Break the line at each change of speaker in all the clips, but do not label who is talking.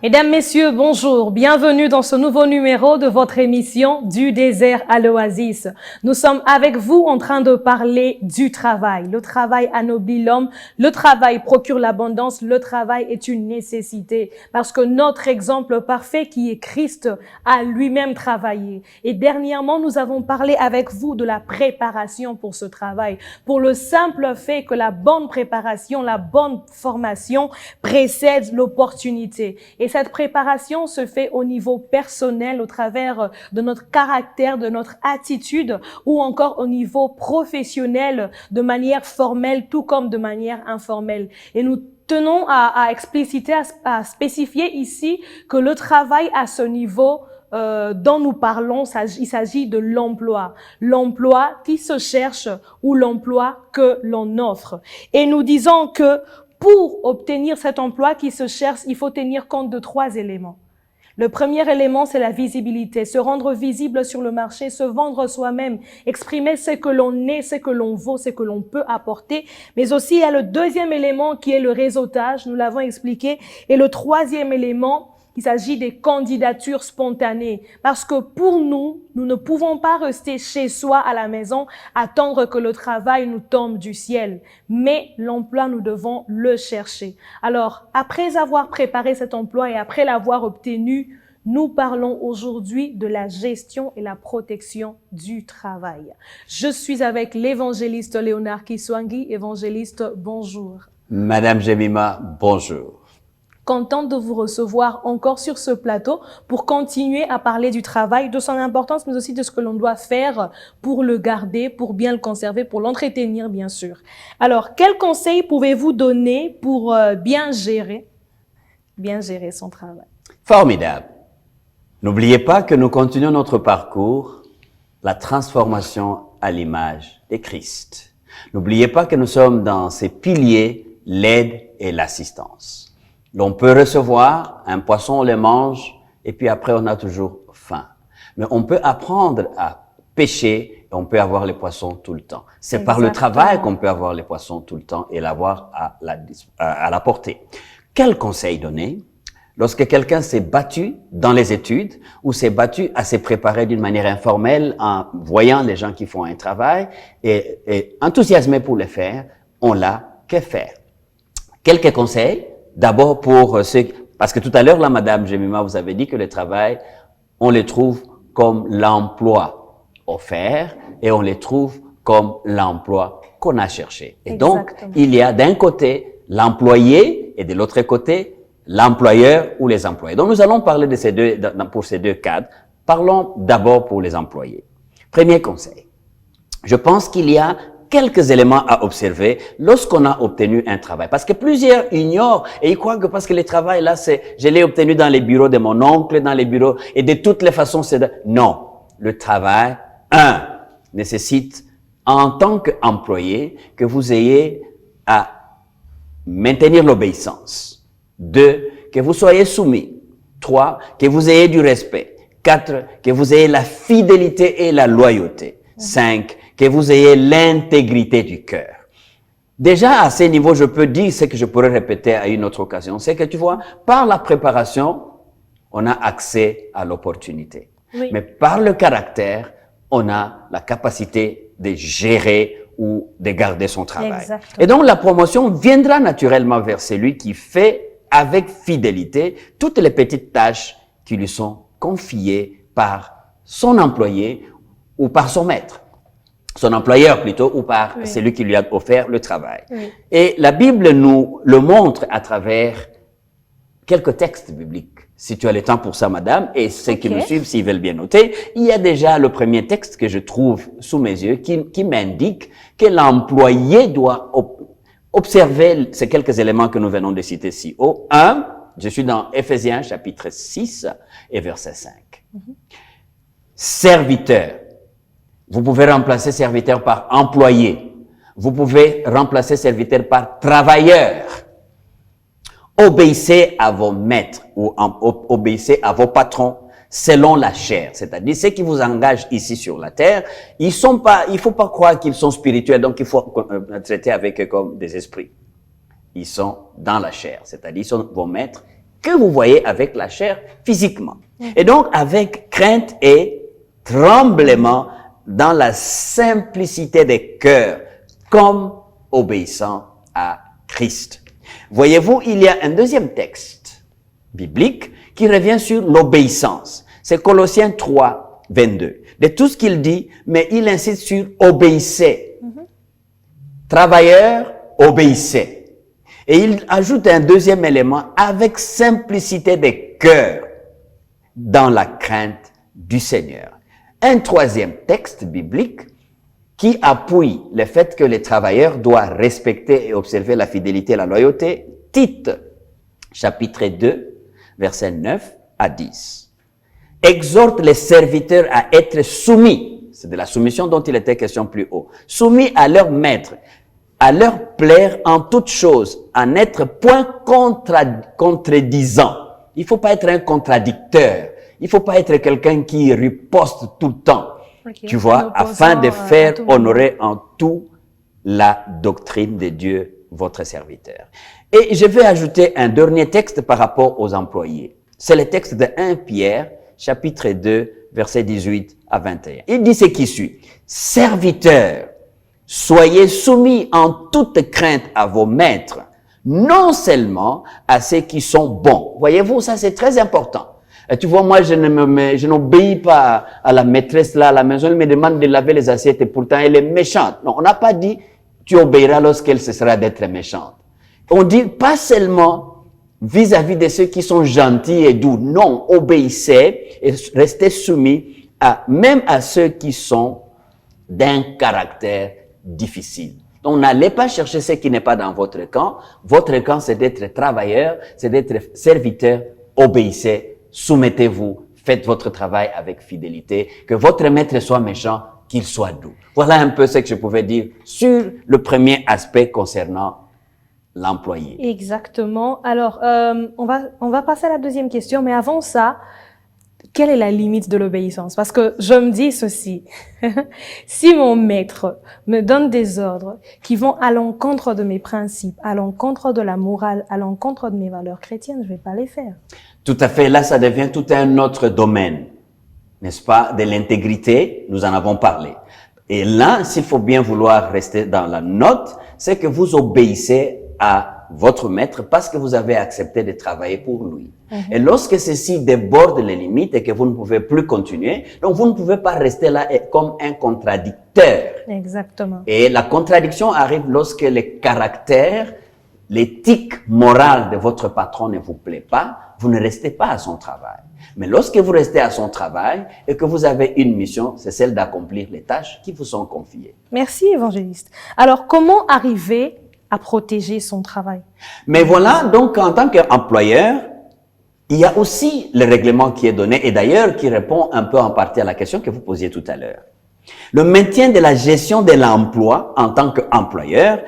Mesdames, Messieurs, bonjour. Bienvenue dans ce nouveau numéro de votre émission Du désert à l'oasis. Nous sommes avec vous en train de parler du travail. Le travail anoblit l'homme. Le travail procure l'abondance. Le travail est une nécessité parce que notre exemple parfait qui est Christ a lui-même travaillé. Et dernièrement, nous avons parlé avec vous de la préparation pour ce travail. Pour le simple fait que la bonne préparation, la bonne formation précède l'opportunité. Et cette préparation se fait au niveau personnel, au travers de notre caractère, de notre attitude, ou encore au niveau professionnel, de manière formelle, tout comme de manière informelle. Et nous tenons à expliciter, à spécifier ici que le travail à ce niveau dont nous parlons, il s'agit de l'emploi. L'emploi qui se cherche ou l'emploi que l'on offre. Et nous disons que pour obtenir cet emploi qui se cherche, il faut tenir compte de 3 éléments. Le premier élément, c'est la visibilité, se rendre visible sur le marché, se vendre soi-même, exprimer ce que l'on est, ce que l'on vaut, ce que l'on peut apporter. Mais aussi, il y a le deuxième élément qui est le réseautage, nous l'avons expliqué. Et le troisième élément, il s'agit des candidatures spontanées. Parce que pour nous, nous ne pouvons pas rester chez soi à la maison, attendre que le travail nous tombe du ciel. Mais l'emploi, nous devons le chercher. Alors, après avoir préparé cet emploi et après l'avoir obtenu, nous parlons aujourd'hui de la gestion et la protection du travail. Je suis avec l'évangéliste Léonard Kiswangi. Évangéliste, bonjour.
Madame Jemima, bonjour.
Contente de vous recevoir encore sur ce plateau pour continuer à parler du travail, de son importance, mais aussi de ce que l'on doit faire pour le garder, pour bien le conserver, pour l'entretenir, bien sûr. Alors, quels conseils pouvez-vous donner pour bien gérer son travail?
Formidable. N'oubliez pas que nous continuons notre parcours, la transformation à l'image de Christ. N'oubliez pas que nous sommes dans ces piliers, l'aide et l'assistance. On peut recevoir un poisson, on le mange, et puis après on a toujours faim. Mais on peut apprendre à pêcher, et on peut avoir les poissons tout le temps. C'est par le travail qu'on peut avoir les poissons tout le temps et l'avoir à la portée. Quel conseil donner lorsque quelqu'un s'est battu dans les études ou s'est battu à se préparer d'une manière informelle en voyant les gens qui font un travail et enthousiasmé pour le faire, on l'a que faire? Quelques conseils. D'abord pour ceux, parce que tout à l'heure, là, Madame Jemima, vous avez dit que le travail, on le trouve comme l'emploi offert et on le trouve comme l'emploi qu'on a cherché. Et donc, il y a d'un côté l'employé et de l'autre côté l'employeur ou les employés. Donc, nous allons parler de ces deux, pour ces deux cadres. Parlons d'abord pour les employés. Premier conseil. Je pense qu'il y a quelques éléments à observer lorsqu'on a obtenu un travail. Parce que plusieurs ignorent et ils croient que parce que le travail là, je l'ai obtenu dans les bureaux de mon oncle, dans les bureaux, et de toutes les façons, non. Le travail, nécessite, en tant qu'employé, que vous ayez à maintenir l'obéissance. 2, que vous soyez soumis. 3, que vous ayez du respect. 4, que vous ayez la fidélité et la loyauté. 5, que vous ayez l'intégrité du cœur. Déjà, à ce niveau, je peux dire ce que je pourrais répéter à une autre occasion. C'est que tu vois, par la préparation, on a accès à l'opportunité. Oui. Mais par le caractère, on a la capacité de gérer ou de garder son travail. Exactement. Et donc, la promotion viendra naturellement vers celui qui fait avec fidélité toutes les petites tâches qui lui sont confiées par son employé ou par son maître. Son employeur plutôt, ou par celui qui lui a offert le travail. Oui. Et la Bible nous le montre à travers quelques textes bibliques. Si tu as le temps pour ça, madame, et ceux qui me suivent, s'ils veulent bien noter, il y a déjà le premier texte que je trouve sous mes yeux qui m'indique que l'employé doit observer ces quelques éléments que nous venons de citer si haut. 1, je suis dans Éphésiens chapitre 6 et verset 5. Serviteur. Vous pouvez remplacer serviteur par employé. Vous pouvez remplacer serviteur par travailleur. Obéissez à vos maîtres ou obéissez à vos patrons selon la chair. C'est-à-dire, ceux qui vous engagent ici sur la terre, il faut pas croire qu'ils sont spirituels, donc il faut traiter avec eux comme des esprits. Ils sont dans la chair. C'est-à-dire, ils sont vos maîtres que vous voyez avec la chair physiquement. Et donc, avec crainte et tremblement dans la simplicité des cœurs, comme obéissant à Christ. Voyez-vous, il y a un deuxième texte biblique qui revient sur l'obéissance. C'est Colossiens 3, 22. De tout ce qu'il dit, mais il insiste sur obéissez. Travailleurs, obéissez. Et il ajoute un deuxième élément avec simplicité des cœurs dans la crainte du Seigneur. Un troisième texte biblique qui appuie le fait que les travailleurs doivent respecter et observer la fidélité et la loyauté. Tite, chapitre 2, versets 9 à 10. Exhorte les serviteurs à être soumis, c'est de la soumission dont il était question plus haut, soumis à leur maître, à leur plaire en toutes choses, à n'être point contredisant. Il faut pas être un contradicteur. Il faut pas être quelqu'un qui riposte tout le temps. Okay. Tu vois, afin de faire honorer en tout la doctrine de Dieu, votre serviteur. Et je vais ajouter un dernier texte par rapport aux employés. C'est le texte de 1 Pierre, chapitre 2, versets 18 à 21. Il dit ce qui suit. Serviteurs, soyez soumis en toute crainte à vos maîtres, non seulement à ceux qui sont bons. Voyez-vous, ça c'est très important. Et tu vois, moi, je n'obéis pas à la maîtresse là à la maison. Elle me demande de laver les assiettes et pourtant elle est méchante. Non, on n'a pas dit tu obéiras lorsqu'elle cessera d'être méchante. On dit pas seulement vis-à-vis de ceux qui sont gentils et doux. Non, obéissez et restez soumis même à ceux qui sont d'un caractère difficile. Donc, n'allez pas chercher ce qui n'est pas dans votre camp. Votre camp, c'est d'être travailleur, c'est d'être serviteur. Obéissez. Soumettez-vous, faites votre travail avec fidélité, que votre maître soit méchant, qu'il soit doux. Voilà un peu ce que je pouvais dire sur le premier aspect concernant l'employé.
Exactement. Alors, on va passer à la deuxième question, mais avant ça, quelle est la limite de l'obéissance? Parce que je me dis ceci, si mon maître me donne des ordres qui vont à l'encontre de mes principes, à l'encontre de la morale, à l'encontre de mes valeurs chrétiennes, je vais pas les faire.
Tout à fait. Là, ça devient tout un autre domaine, n'est-ce pas? De l'intégrité, nous en avons parlé. Et là, s'il faut bien vouloir rester dans la note, c'est que vous obéissez à votre maître parce que vous avez accepté de travailler pour lui. Et lorsque ceci déborde les limites et que vous ne pouvez plus continuer, donc vous ne pouvez pas rester là comme un contradicteur.
Exactement.
Et la contradiction arrive lorsque le caractère, l'éthique morale de votre patron ne vous plaît pas, vous ne restez pas à son travail. Mais lorsque vous restez à son travail et que vous avez une mission, c'est celle d'accomplir les tâches qui vous sont confiées.
Merci, évangéliste. Alors, comment arriver à protéger son travail?
Mais voilà, donc en tant qu'employeur, il y a aussi le règlement qui est donné et d'ailleurs qui répond un peu en partie à la question que vous posiez tout à l'heure. Le maintien de la gestion de l'emploi en tant qu'employeur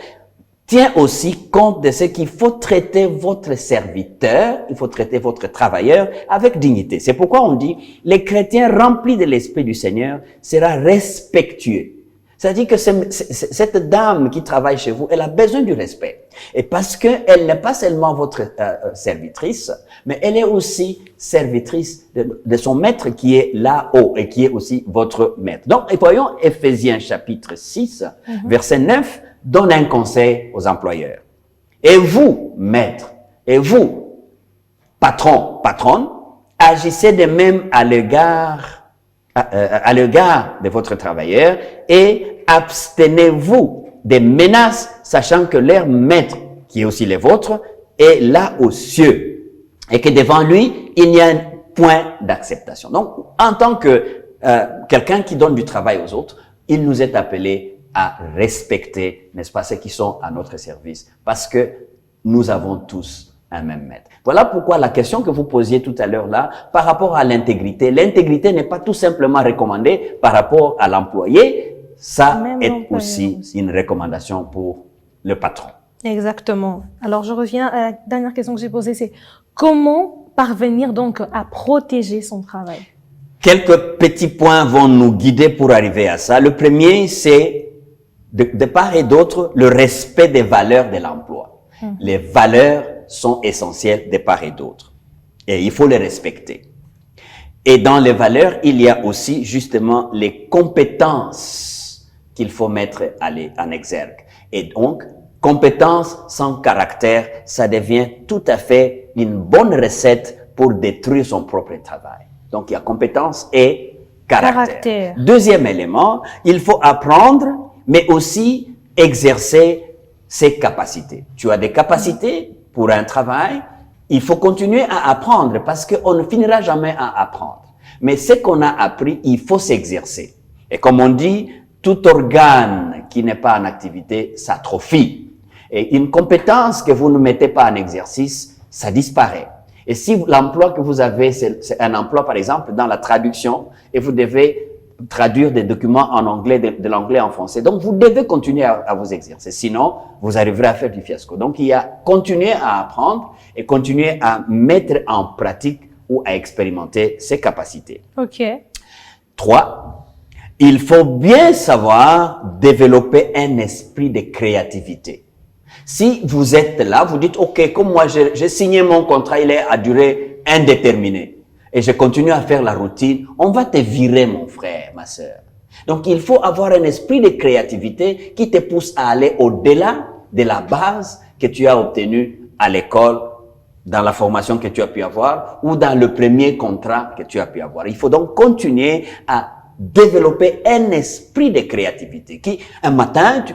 tient aussi compte de ce qu'il faut traiter votre serviteur, il faut traiter votre travailleur avec dignité. C'est pourquoi on dit, les chrétiens remplis de l'Esprit du Seigneur sera respectueux. C'est-à-dire que cette dame qui travaille chez vous, elle a besoin du respect. Et parce qu'elle n'est pas seulement votre servitrice, mais elle est aussi servitrice de son maître qui est là-haut et qui est aussi votre maître. Donc, voyons Éphésiens chapitre 6, verset 9, donne un conseil aux employeurs. Et vous, maîtres, et vous, patrons, patronnes, agissez de même à l'égard de votre travailleur et abstenez-vous des menaces, sachant que leur maître, qui est aussi le vôtre, est là aux cieux et que devant lui, il n'y a un point d'acceptation. Donc, en tant que quelqu'un qui donne du travail aux autres, il nous est appelé à respecter, n'est-ce pas, ceux qui sont à notre service, parce que nous avons tous un même maître. Voilà pourquoi la question que vous posiez tout à l'heure là, par rapport à l'intégrité, l'intégrité n'est pas tout simplement recommandée par rapport à l'employé, ça est aussi une recommandation pour le patron.
Exactement. Alors je reviens à la dernière question que j'ai posée, c'est comment parvenir donc à protéger son travail?
Quelques petits points vont nous guider pour arriver à ça. Le premier, c'est de part et d'autre, le respect des valeurs de l'emploi. Les valeurs sont essentielles de part et d'autre. Et il faut les respecter. Et dans les valeurs, il y a aussi justement les compétences qu'il faut mettre en exergue. Et donc, compétence sans caractère, ça devient tout à fait une bonne recette pour détruire son propre travail. Donc, il y a compétence et caractère. Deuxième élément, il faut apprendre, mais aussi exercer ses capacités. Tu as des capacités pour un travail, il faut continuer à apprendre parce qu'on ne finira jamais à apprendre. Mais ce qu'on a appris, il faut s'exercer. Et comme on dit, tout organe qui n'est pas en activité s'atrophie. Et une compétence que vous ne mettez pas en exercice, ça disparaît. Et si l'emploi que vous avez, c'est un emploi, par exemple, dans la traduction, et vous devez traduire des documents en anglais, de l'anglais en français. Donc, vous devez continuer à vous exercer. Sinon, vous arriverez à faire du fiasco. Donc, il y a continuer à apprendre et continuer à mettre en pratique ou à expérimenter ses capacités.
OK.
3. Il faut bien savoir développer un esprit de créativité. Si vous êtes là, vous dites, OK, comme moi, j'ai signé mon contrat, il est à durée indéterminée. Et je continue à faire la routine, on va te virer, mon frère, ma sœur. Donc, il faut avoir un esprit de créativité qui te pousse à aller au-delà de la base que tu as obtenue à l'école, dans la formation que tu as pu avoir ou dans le premier contrat que tu as pu avoir. Il faut donc continuer à développer un esprit de créativité qui, un matin,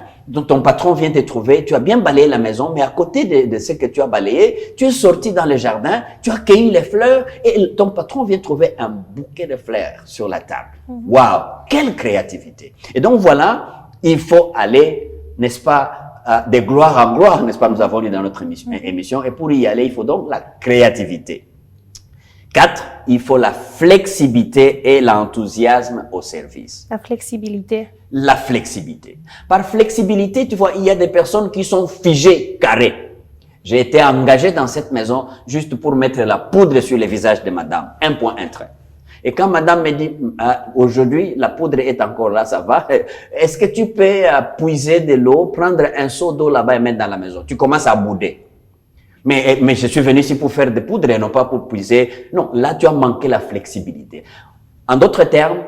ton patron vient te trouver, tu as bien balayé la maison, mais à côté de ce que tu as balayé, tu es sorti dans le jardin, tu as cueilli les fleurs et ton patron vient trouver un bouquet de fleurs sur la table. Waouh, quelle créativité! Et donc voilà, il faut aller, n'est-ce pas, de gloire en gloire, n'est-ce pas, nous avons dit dans notre émission, et pour y aller, il faut donc la créativité. 4, il faut la flexibilité et l'enthousiasme au service.
La flexibilité.
La flexibilité. Par flexibilité, tu vois, il y a des personnes qui sont figées, carrées. J'ai été engagé dans cette maison juste pour mettre la poudre sur le visage de madame. Un point, un trait. Et quand madame me dit, aujourd'hui, la poudre est encore là, ça va. Est-ce que tu peux puiser de l'eau, prendre un seau d'eau là-bas et mettre dans la maison? Tu commences à bouder. Mais je suis venu ici pour faire des poudres et non pas pour puiser. Non, là, tu as manqué la flexibilité. En d'autres termes,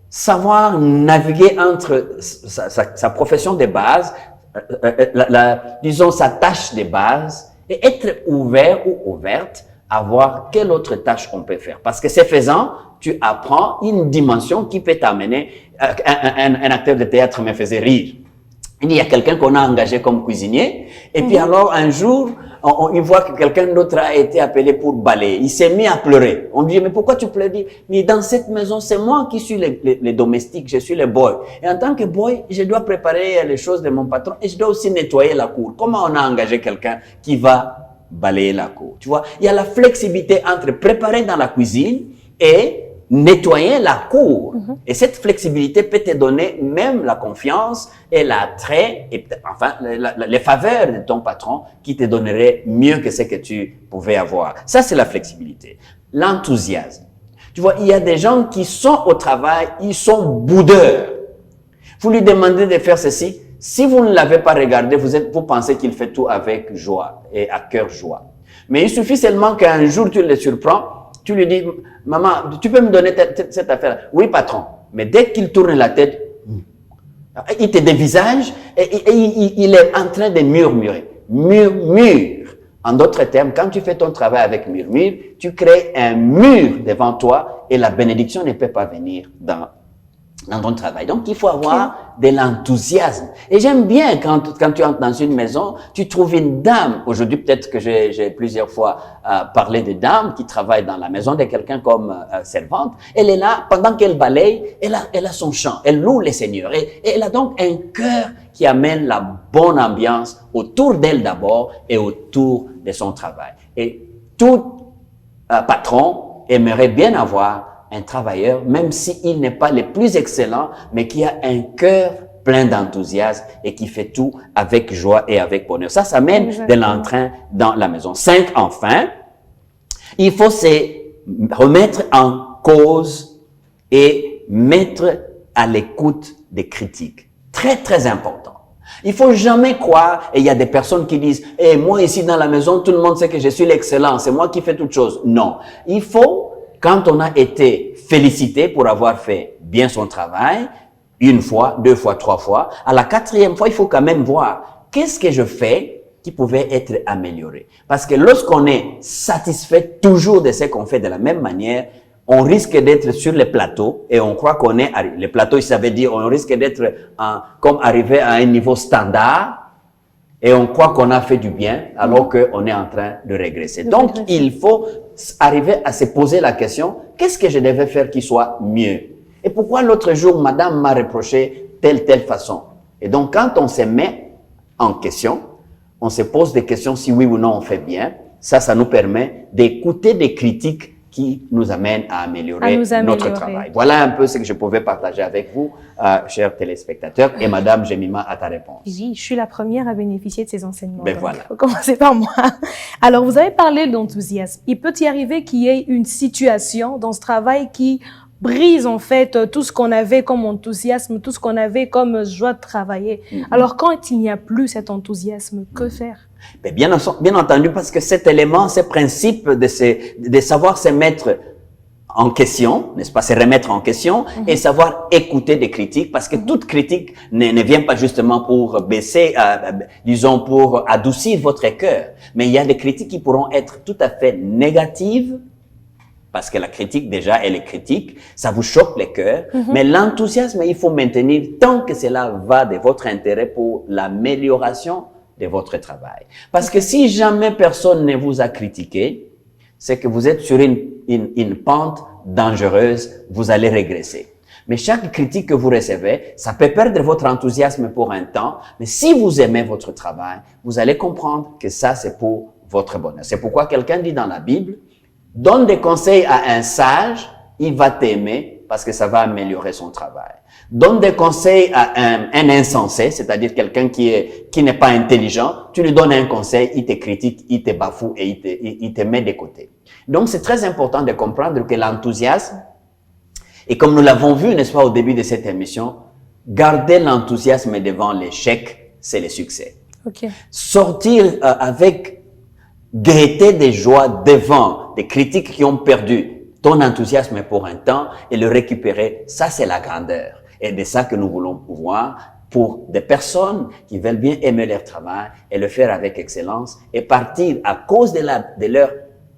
savoir naviguer entre sa profession de base, disons sa tâche de base, et être ouvert ou ouverte à voir quelle autre tâche on peut faire. Parce que c'est faisant, tu apprends une dimension qui peut t'amener. Un acteur de théâtre me faisait rire. Il y a quelqu'un qu'on a engagé comme cuisinier, et puis alors un jour, il voit que quelqu'un d'autre a été appelé pour balayer. Il s'est mis à pleurer. On lui dit, mais pourquoi tu pleures? Mais dans cette maison, c'est moi qui suis les domestiques, je suis le boy. Et en tant que boy, je dois préparer les choses de mon patron et je dois aussi nettoyer la cour. Comment on a engagé quelqu'un qui va balayer la cour? Tu vois, il y a la flexibilité entre préparer dans la cuisine et nettoyer la cour. Et cette flexibilité peut te donner même la confiance et l'attrait et enfin les faveurs de ton patron qui te donnerait mieux que ce que tu pouvais avoir. Ça, c'est la flexibilité. L'enthousiasme. Tu vois, il y a des gens qui sont au travail, ils sont boudeurs. Vous lui demandez de faire ceci. Si vous ne l'avez pas regardé, vous pensez qu'il fait tout avec joie et à cœur joie. Mais il suffit seulement qu'un jour tu le surprends. Tu lui dis, maman, tu peux me donner cette affaire? Oui, patron. Mais dès qu'il tourne la tête, il te dévisage et il est en train de murmurer. Murmure. En d'autres termes, quand tu fais ton travail avec murmure, tu crées un mur devant toi et la bénédiction ne peut pas venir dans ton travail. Donc, il faut avoir de l'enthousiasme. Et j'aime bien quand tu entres dans une maison, tu trouves une dame. Aujourd'hui, peut-être que j'ai plusieurs fois parlé de dames qui travaillent dans la maison de quelqu'un comme servante. Elle est là, pendant qu'elle balaye, elle a son chant. Elle loue le Seigneur. Et elle a donc un cœur qui amène la bonne ambiance autour d'elle d'abord et autour de son travail. Et tout patron aimerait bien avoir un travailleur, même s'il n'est pas le plus excellent, mais qui a un cœur plein d'enthousiasme et qui fait tout avec joie et avec bonheur. Ça mène de l'entrain dans la maison. 5, enfin, il faut se remettre en cause et mettre à l'écoute des critiques. Très, très important. Il faut jamais croire, et il y a des personnes qui disent, eh, moi ici dans la maison, tout le monde sait que je suis l'excellent, c'est moi qui fais toutes choses. Non. Il faut, quand on a été félicité pour avoir fait bien son travail, une fois, deux fois, trois fois, à la quatrième fois, il faut quand même voir, qu'est-ce que je fais qui pouvait être amélioré? Parce que lorsqu'on est satisfait toujours de ce qu'on fait de la même manière, on risque d'être sur les plateaux et on croit qu'on est, les plateaux, ça veut dire, on risque d'être comme arrivé à un niveau standard et on croit qu'on a fait du bien alors qu'on est en train de régresser. Donc, il faut arriver à se poser la question, qu'est-ce que je devais faire qui soit mieux? Et pourquoi l'autre jour, madame m'a reproché telle façon? Et donc, quand on se met en question, on se pose des questions si oui ou non on fait bien. Ça nous permet d'écouter des critiques qui nous amènent à améliorer notre travail. Voilà un peu ce que je pouvais partager avec vous, chers téléspectateurs. Et Madame Jemima, à ta réponse.
Oui, je suis la première à bénéficier de ces enseignements.
Ben voilà.
Il faut commencer par moi. Alors, vous avez parlé d'enthousiasme. Il peut y arriver qu'il y ait une situation dans ce travail qui brise en fait tout ce qu'on avait comme enthousiasme, tout ce qu'on avait comme joie de travailler. Alors, quand il n'y a plus cet enthousiasme, que faire?
Mais bien entendu, parce que cet élément, ce principe de savoir se mettre en question, n'est-ce pas, se remettre en question et savoir écouter des critiques, parce que toute critique ne vient pas justement pour baisser, disons, pour adoucir votre cœur, mais il y a des critiques qui pourront être tout à fait négatives, parce que la critique, déjà, elle est critique, ça vous choque les cœurs, mais l'enthousiasme, il faut maintenir tant que cela va de votre intérêt pour l'amélioration de votre travail. Parce que si jamais personne ne vous a critiqué, c'est que vous êtes sur une pente dangereuse, vous allez régresser. Mais chaque critique que vous recevez, ça peut perdre votre enthousiasme pour un temps, mais si vous aimez votre travail, vous allez comprendre que ça, c'est pour votre bonheur. C'est pourquoi quelqu'un dit dans la Bible, donne des conseils à un sage, il va t'aimer parce que ça va améliorer son travail. Donne des conseils à un insensé, c'est-à-dire quelqu'un qui n'est pas intelligent, tu lui donnes un conseil, il te critique, il te bafoue et il te met de côté. Donc, c'est très important de comprendre que l'enthousiasme, et comme nous l'avons vu, n'est-ce pas, au début de cette émission, garder l'enthousiasme devant l'échec, c'est le succès.
Okay.
Sortir avec gaieté de joie devant des critiques qui ont perdu ton enthousiasme pour un temps et le récupérer, ça c'est la grandeur. Et de ça que nous voulons pouvoir pour des personnes qui veulent bien aimer leur travail et le faire avec excellence et partir à cause de leur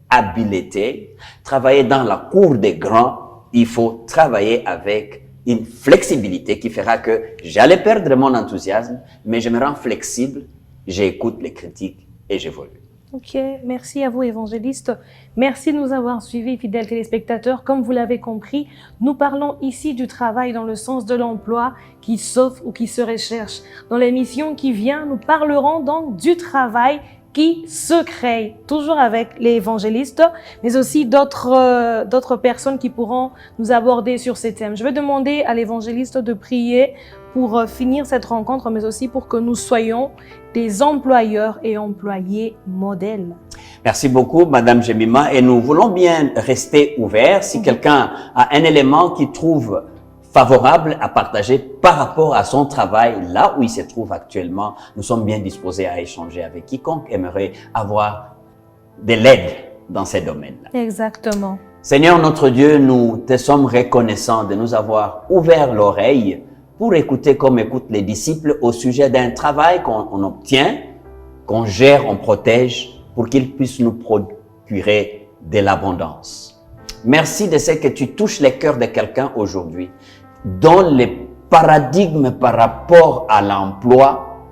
habileté, travailler dans la cour des grands, il faut travailler avec une flexibilité qui fera que j'allais perdre mon enthousiasme, mais je me rends flexible, j'écoute les critiques et j'évolue.
Ok, merci à vous évangélistes. Merci de nous avoir suivis, fidèles téléspectateurs. Comme vous l'avez compris, nous parlons ici du travail dans le sens de l'emploi qui sauve ou qui se recherche. Dans l'émission qui vient, nous parlerons donc du travail qui se crée, toujours avec les évangélistes, mais aussi d'autres personnes qui pourront nous aborder sur ces thèmes. Je vais demander à l'évangéliste de prier pour finir cette rencontre, mais aussi pour que nous soyons des employeurs et employés modèles.
Merci beaucoup, Madame Jemima, et nous voulons bien rester ouverts. Si quelqu'un a un élément qui trouve favorable à partager par rapport à son travail, là où il se trouve actuellement, nous sommes bien disposés à échanger avec quiconque aimerait avoir de l'aide dans ces domaines-là.
Exactement.
Seigneur notre Dieu, nous te sommes reconnaissants de nous avoir ouvert l'oreille pour écouter comme écoutent les disciples au sujet d'un travail qu'on obtient, qu'on gère, on protège pour qu'il puisse nous procurer de l'abondance. Merci de ce que tu touches les cœurs de quelqu'un aujourd'hui, dont le paradigme par rapport à l'emploi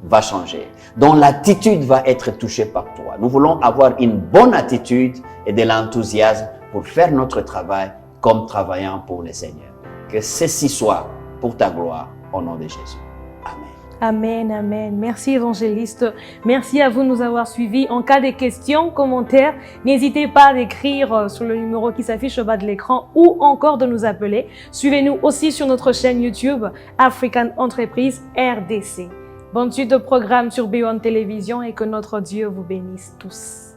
va changer, dont l'attitude va être touchée par toi. Nous voulons avoir une bonne attitude et de l'enthousiasme pour faire notre travail comme travaillant pour le Seigneur. Que ceci soit pour ta gloire, au nom de Jésus. Amen.
Amen, amen. Merci évangéliste. Merci à vous de nous avoir suivis. En cas de questions, commentaires, n'hésitez pas à écrire sur le numéro qui s'affiche au bas de l'écran ou encore de nous appeler. Suivez-nous aussi sur notre chaîne YouTube African Entreprise RDC. Bonne suite de programme sur Beyond Télévision et que notre Dieu vous bénisse tous.